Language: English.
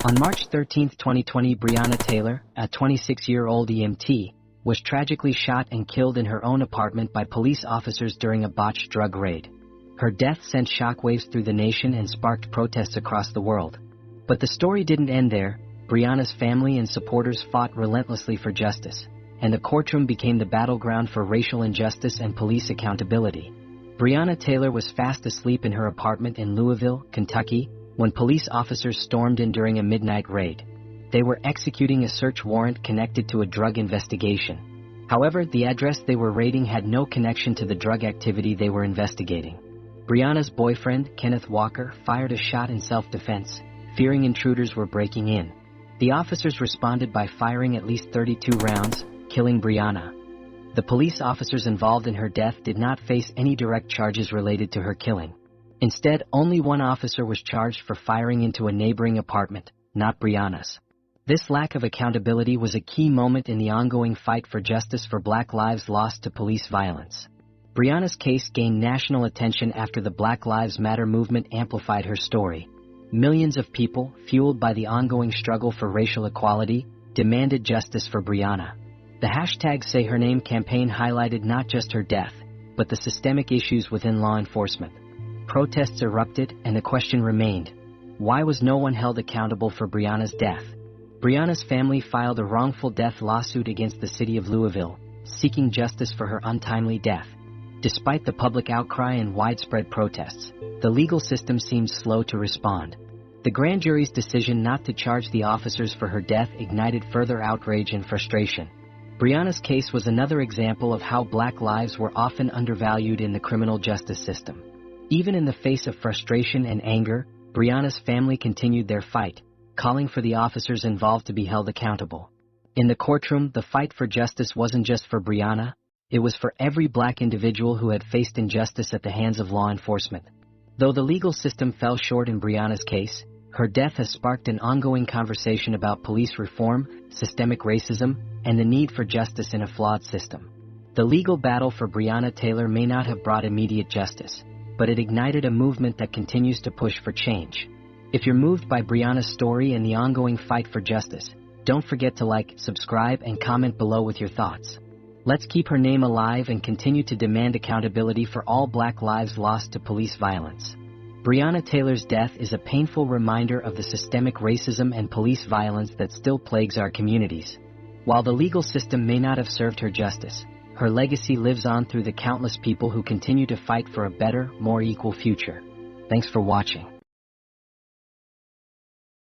On March 13, 2020, Breonna Taylor, a 26-year-old EMT, was tragically shot and killed in her own apartment by police officers during a botched drug raid. Her death sent shockwaves through the nation and sparked protests across the world. But the story didn't end there. Breonna's family and supporters fought relentlessly for justice, and the courtroom became the battleground for racial injustice and police accountability. Breonna Taylor was fast asleep in her apartment in Louisville, Kentucky, when police officers stormed in during a midnight raid. They were executing a search warrant connected to a drug investigation. However, the address they were raiding had no connection to the drug activity they were investigating. Breonna's boyfriend, Kenneth Walker, fired a shot in self-defense, fearing intruders were breaking in. The officers responded by firing at least 32 rounds, killing Breonna. The police officers involved in her death did not face any direct charges related to her killing. Instead, only one officer was charged for firing into a neighboring apartment, not Breonna's. This lack of accountability was a key moment in the ongoing fight for justice for Black lives lost to police violence. Breonna's case gained national attention after the Black Lives Matter movement amplified her story. Millions of people, fueled by the ongoing struggle for racial equality, demanded justice for Breonna. The hashtag Say Her Name campaign highlighted not just her death, but the systemic issues within law enforcement. Protests erupted, and the question remained: why was no one held accountable for Breonna's death? Breonna's family filed a wrongful death lawsuit against the city of Louisville, seeking justice for her untimely death. Despite the public outcry and widespread protests, the legal system seemed slow to respond. The grand jury's decision not to charge the officers for her death ignited further outrage and frustration. Breonna's case was another example of how Black lives were often undervalued in the criminal justice system. Even in the face of frustration and anger, Breonna's family continued their fight, calling for the officers involved to be held accountable. In the courtroom, the fight for justice wasn't just for Breonna, it was for every Black individual who had faced injustice at the hands of law enforcement. Though the legal system fell short in Breonna's case, her death has sparked an ongoing conversation about police reform, systemic racism, and the need for justice in a flawed system. The legal battle for Breonna Taylor may not have brought immediate justice, but it ignited a movement that continues to push for change. If you're moved by Breonna's story and the ongoing fight for justice, don't forget to like, subscribe, and comment below with your thoughts. Let's keep her name alive and continue to demand accountability for all Black lives lost to police violence. Breonna Taylor's death is a painful reminder of the systemic racism and police violence that still plagues our communities. While the legal system may not have served her justice, her legacy lives on through the countless people who continue to fight for a better, more equal future. Thanks for watching.